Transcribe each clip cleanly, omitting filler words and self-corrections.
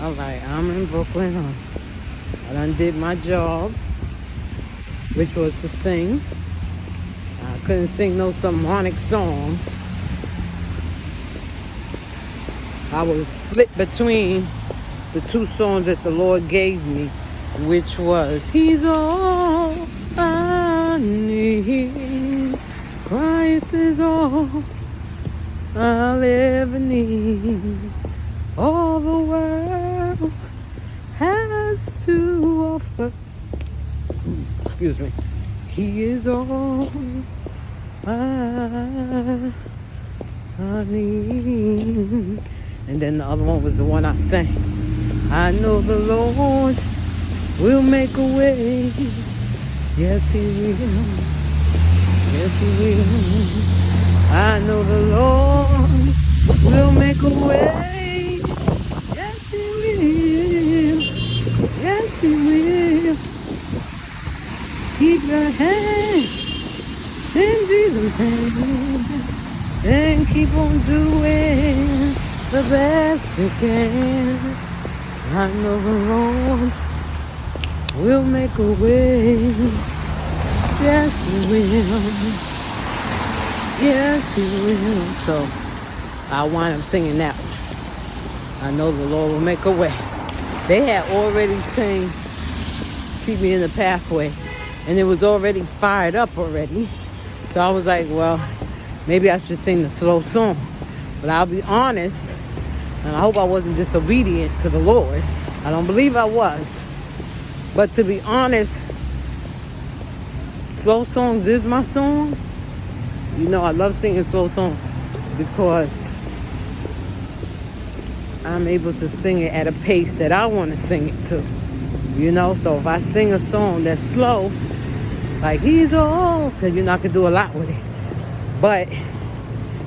All right, I'm in Brooklyn. I done did my job, which was to sing. I couldn't sing no sermonic song. I was split between the two songs that the Lord gave me, which was He's all I need, Christ is all I'll ever need, all the world has to offer. Excuse me. He is all I need. And then the other one was the one I sang. I know the Lord will make a way. Yes, He will. Yes, He will. I know the Lord will make a way. Yes, He will. Yes, He will. Keep your hand in Jesus' hand and keep on doing the best you can. I know the Lord will make a way. Yes, He will. Yes, He will. So I wind up singing that one. I know the Lord will make a way. They had already sang Keep Me in the Pathway, and it was already fired up already. So I was like, well, maybe I should sing the slow song. But I'll be honest, and I hope I wasn't disobedient to the Lord. I don't believe I was. But to be honest, slow songs is my song. You know, I love singing slow songs because I'm able to sing it at a pace that I want to sing it to. You know, so if I sing a song that's slow, like He's all, because you're not going to do a lot with it. But,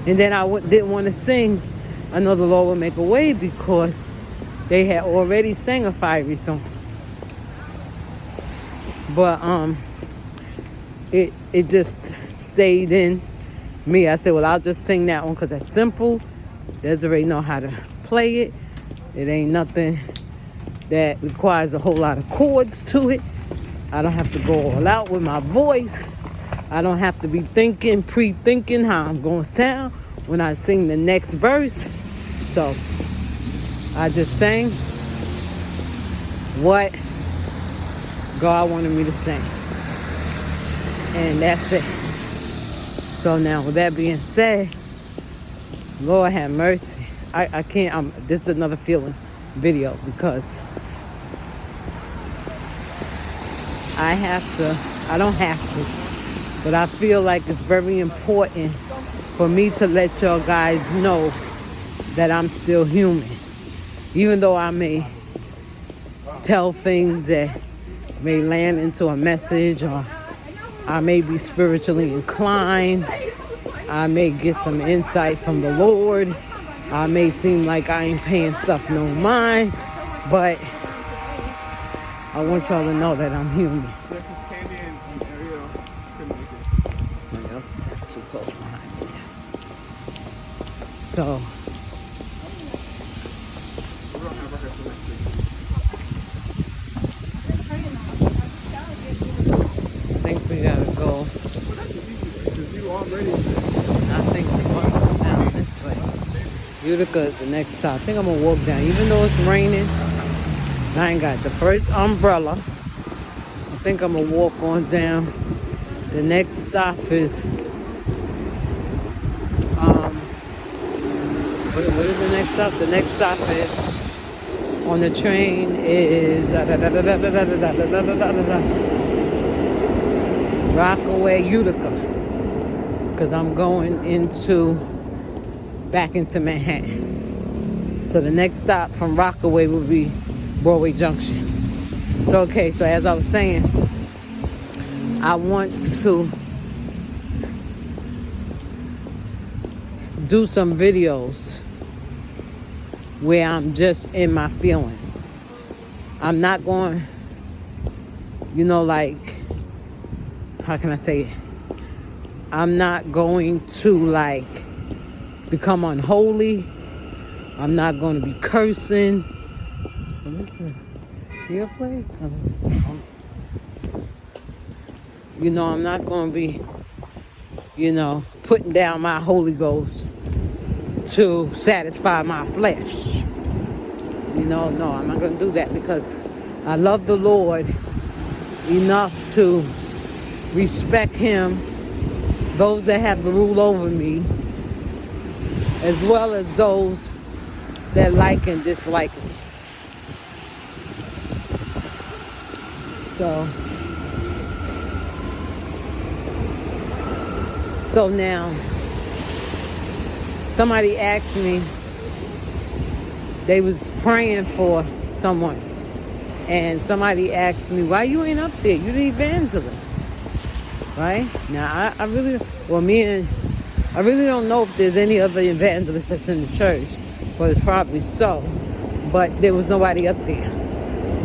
and then I didn't want to sing I Know the Lord Will Make a Way because they had already sang a fiery song. But it just stayed in me. I said, well, I'll just sing that one because that's simple. Desiree know how to play it. It ain't nothing that requires a whole lot of chords to it. I don't have to go all out with my voice. I don't have to be pre-thinking how I'm going to sound when I sing the next verse. So I just sang what God wanted me to sing. And that's it. So now with that being said, Lord have mercy. I can't, this is another feeling video because I don't have to, but I feel like it's very important for me to let y'all guys know that I'm still human. Even though I may tell things that may land into a message, or I may be spiritually inclined, I may get some insight from the Lord, I may seem like I ain't paying stuff no mind, but I want y'all to know that I'm human. What else? Too close behind me. So I think we gotta go. I think the bus is down this way. Utica is the next stop. I think I'm gonna walk down, even though it's raining. I ain't got the first umbrella. I think I'm gonna walk on down. The next stop is what is the next stop? The next stop is on the train is Rockaway, Utica, because I'm going back into Manhattan. So the next stop from Rockaway will be Broadway Junction. So okay, so as I was saying, I want to do some videos where I'm just in my feelings. I'm not going, like, how can I say it? I'm not going to, become unholy. I'm not going to be cursing. What is this? Earplates? Oh, this is song. You know, I'm not going to be, putting down my Holy Ghost to satisfy my flesh. No, I'm not going to do that because I love the Lord enough to respect Him, those that have the rule over me, as well as those that like and dislike me. So now, somebody asked me, they was praying for someone, and somebody asked me, why you ain't up there? You the evangelist, right? Now, I really don't know if there's any other evangelist that's in the church, but it's probably so, but there was nobody up there.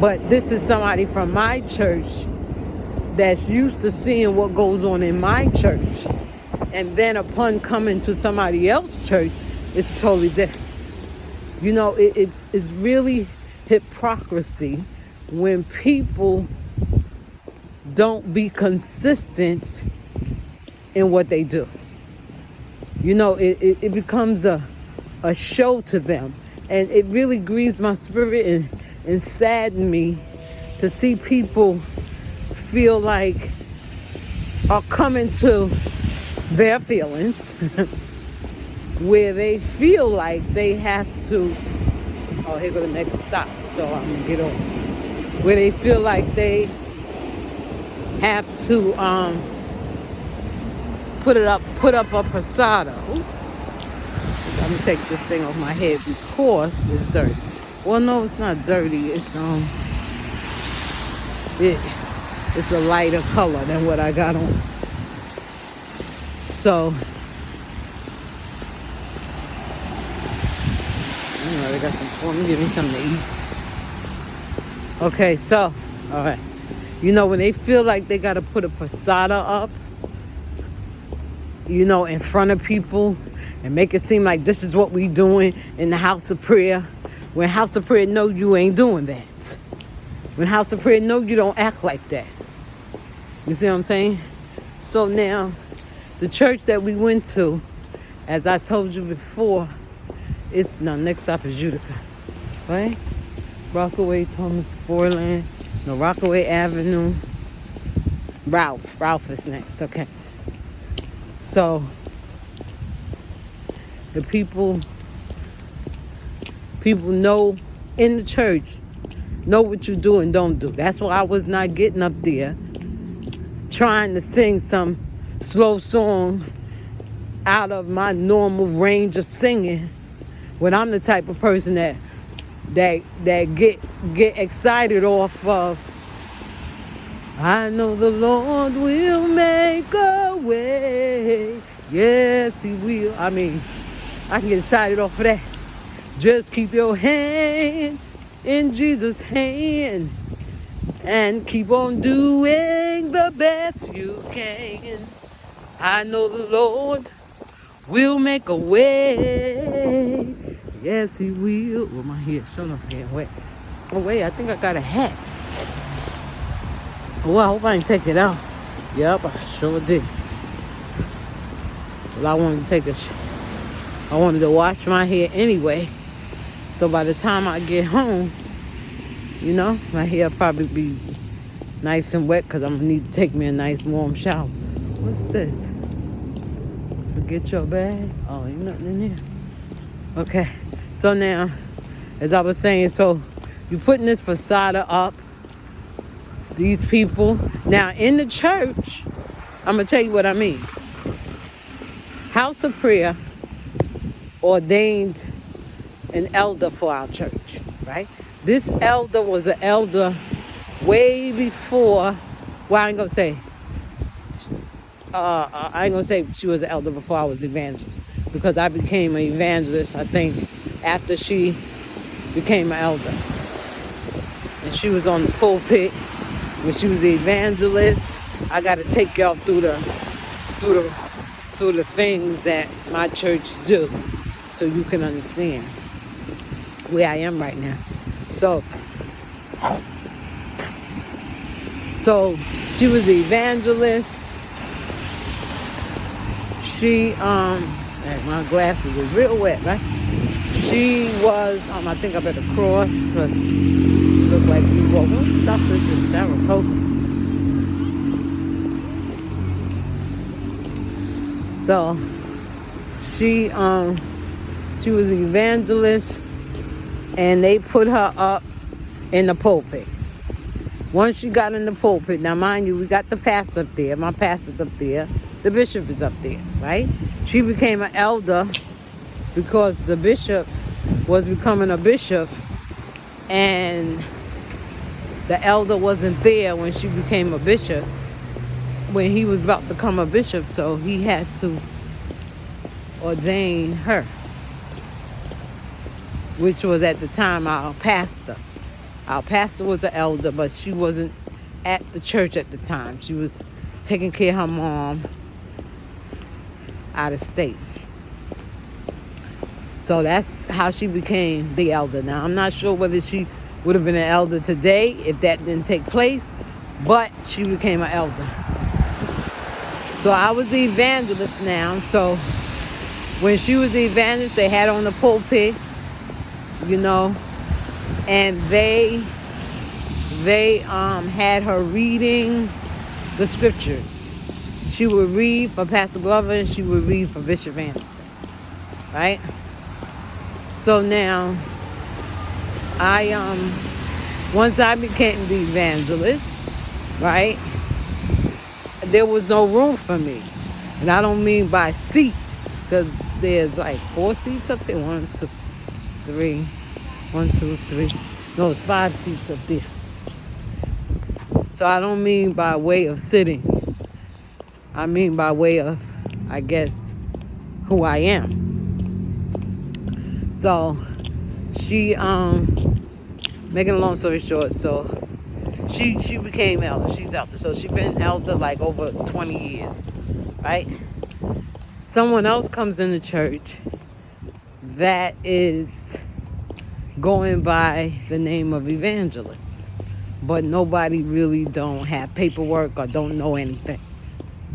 But this is somebody from my church that's used to seeing what goes on in my church. And then upon coming to somebody else's church, it's totally different. It's really hypocrisy when people don't be consistent in what they do. It becomes a show to them. And it really grieves my spirit and saddens me to see people feel like are coming to their feelings where they feel like they have to, oh, here go the next stop, so I'm going to get on. Where they feel like they have to put up a persona. Ooh. I'm going to take this thing off my head because it's dirty. Well, no, it's not dirty. It's a lighter color than what I got on. So, they got some for me. Give me something to eat. Okay, so, all right. When they feel like they got to put a persona up, in front of people and make it seem like this is what we doing in the house of prayer. When house of prayer know you ain't doing that. When house of prayer know you don't act like that. You see what I'm saying? So now, the church that we went to, as I told you before, next stop is Utica, right? Rockaway, Thomas, Borland, Rockaway Avenue. Ralph is next, okay. So, the people know in the church, know what you do and don't do. That's why I was not getting up there trying to sing some slow song out of my normal range of singing when I'm the type of person that get excited off of, I know the Lord will make a way. Yes, He will. I mean, I can get excited off of that. Just keep your hand in Jesus' hand and keep on doing the best you can. I know the Lord will make a way. Yes, He will. Well, my hair, sure enough, getting wet. Oh, wait, I think I got a hat. Well, I hope I didn't take it out. Yep, I sure did. Well, I wanted to wash my hair anyway. So by the time I get home, my hair will probably be nice and wet because I'm going to need to take me a nice warm shower. What's this? Forget your bag? Oh, ain't nothing in there. Okay. So now, as I was saying, so you're putting this facade up. These people. Now, in the church, I'm going to tell you what I mean. House of Prayer ordained an elder for our church, right? This elder was an elder way before, well, I ain't going to say she was an elder before I was evangelist, because I became an evangelist, I think, after she became an elder. And she was on the pulpit when she was the evangelist. I got to take y'all through the things that my church do so you can understand where I am right now. So she was the evangelist. She my glasses are real wet, right? She was I think I better cross because you look like you walk. What stuff is this? Saratoga. So she was an evangelist, and they put her up in the pulpit. Once she got in the pulpit, now mind you, we got the pastor up there, my pastor's up there, the bishop is up there, right? She became an elder because the bishop was becoming a bishop, and the elder wasn't there when she became a bishop, when he was about to become a bishop, so he had to ordain her, which was at the time our pastor. Our pastor was the elder, but she wasn't at the church at the time. She was taking care of her mom out of state. So that's how she became the elder. Now, I'm not sure whether she would have been an elder today if that didn't take place, but she became an elder. So I was the evangelist now. So when she was the evangelist, they had on the pulpit, and they had her reading the scriptures. She would read for Pastor Glover, and she would read for Bishop Anderson, right? So now, once I became the evangelist, right, there was no room for me. And I don't mean by seats, because there's like 4 seats up there. 1, 2, 3. 1, 2, 3. No, it's 5 seats up there. So I don't mean by way of sitting. I mean by way of, I guess, who I am. So she, making a long story short, so she became elder. She's elder. So she's been elder like over 20 years, right? Someone else comes in the church that is going by the name of evangelist, but nobody really don't have paperwork or don't know anything.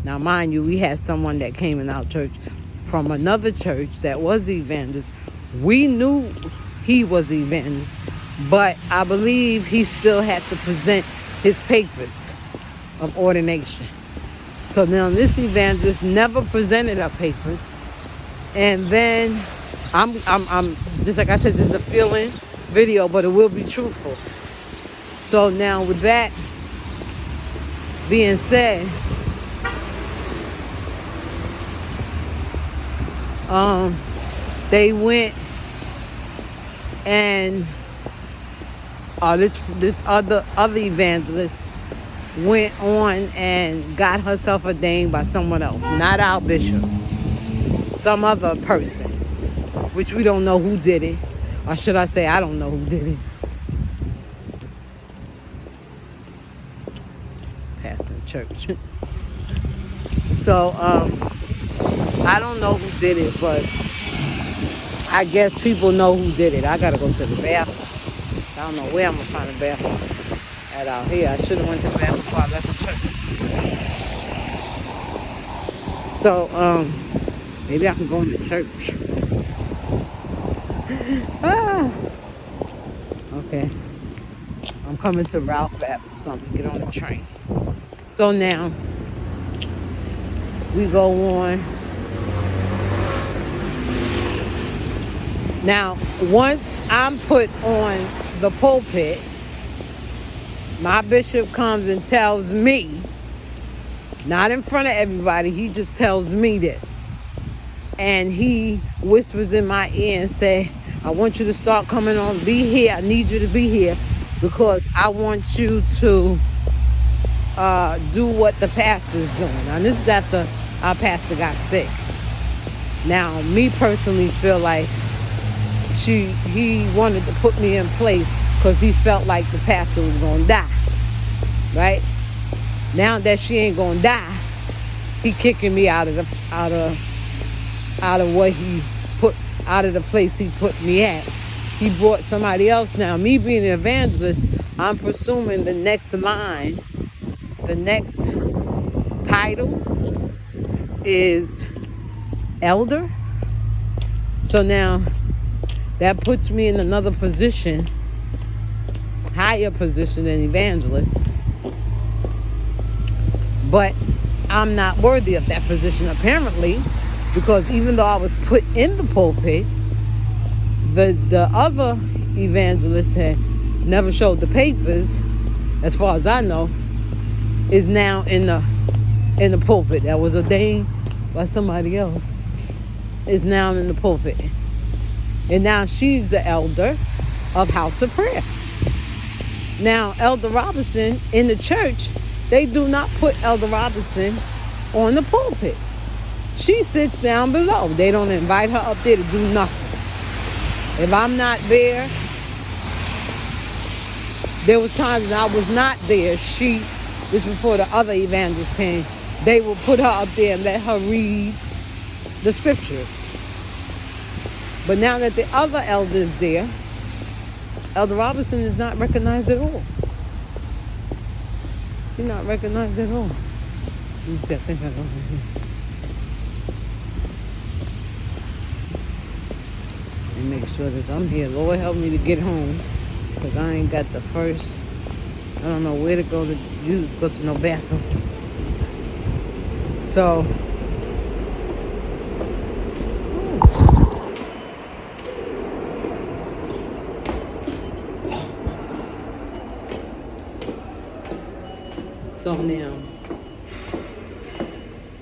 Now, mind you, we had someone that came in our church from another church that was evangelist. We knew he was evangelist, but I believe he still had to present his papers of ordination. So now this evangelist never presented her papers, and then I'm just like I said, this is a feeling video, but it will be truthful. So now with that being said, they went and this other evangelist went on and got herself ordained by someone else, not our bishop, some other person, which we don't know who did it, or should I say I don't know who did it. Passing church. So I don't know who did it, but I guess people know who did it. I gotta go to the bathroom. I don't know where I'm gonna find a bathroom at out here. I should have went to the bathroom before I left the church. So maybe I can go in the church. Okay. I'm coming to Ralph App, so I'm gonna get on the train. So now we go on. Now, once I'm put on the pulpit, my bishop comes and tells me, not in front of everybody, he just tells me this. And he whispers in my ear and say, I want you to start coming on, be here. I need you to be here because I want you to do what the pastor's doing. Now, this is after our pastor got sick. Now, me personally feel like he wanted to put me in place because he felt like the pastor was going to die, right? Now that she ain't going to die, he kicking me out of what he put, out of the place he put me at. he brought somebody else. Now, me being an evangelist, I'm presuming the next line, the next title is elder. So now that puts me in another position, higher position than evangelist. But I'm not worthy of that position apparently, because even though I was put in the pulpit, the other evangelist had never showed the papers, as far as I know, is now in the pulpit. That was ordained by somebody else, is now in the pulpit. And now she's the elder of House of Prayer. Now, Elder Robinson in the church, they do not put Elder Robinson on the pulpit. She sits down below. They don't invite her up there to do nothing. If I'm not there, there was times that I was not there. This before the other evangelists came, they will put her up there and let her read the scriptures. But now that the other elder is there, Elder Robinson is not recognized at all. She's not recognized at all. Let me see, I think I got it here. And make sure that I'm here. Lord, help me to get home, because I ain't got the first. I don't know where to go to no bathroom. So, now,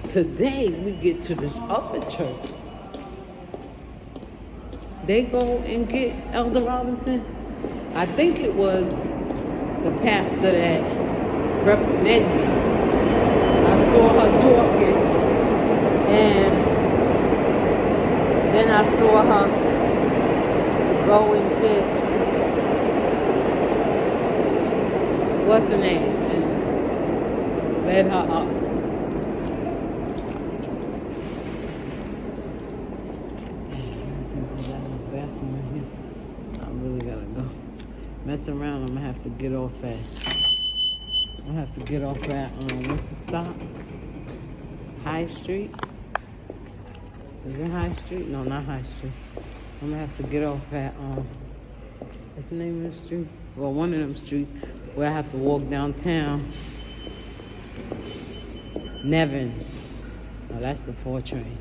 today we get to this other church. They go and get Elder Robinson. I think it was the pastor that reprimanded me. I saw her talking, and then I saw her go and get, what's her name, and let her up. I really gotta go. Mess around, I'm gonna have to get off at, what's the stop? High Street? Is it High Street? No, not High Street. I'm gonna have to get off at, what's the name of the street? Well, one of them streets where I have to walk downtown. Nevins. Oh, that's the 4 train.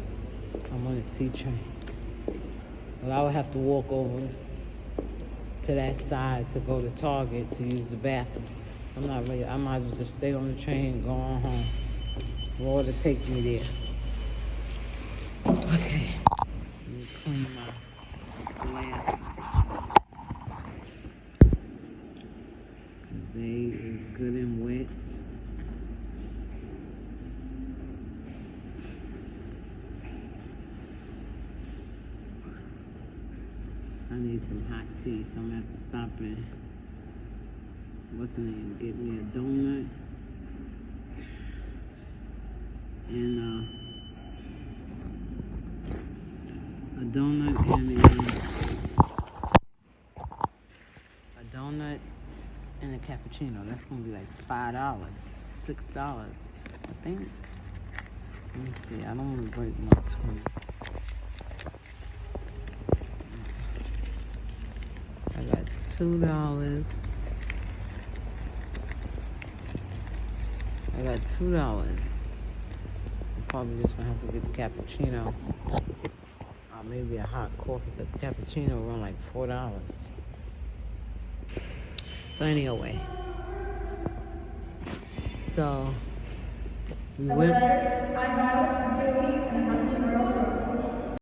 I'm on the C train. Well, I would have to walk over to that side to go to Target to use the bathroom. I'm not ready. I might as well just stay on the train and go on home. Lord, to take me there. Okay. Let me clean my glasses. The day is good and wet. I need some hot tea, so I'm gonna have to stop and, what's the name, get me a donut and a cappuccino. That's gonna be like $5, $6, I think. Let me see. I don't want to break my twin. I got $2. I'm probably just gonna have to get the cappuccino, or maybe a hot coffee, because cappuccino run like $4. So anyway, so we went.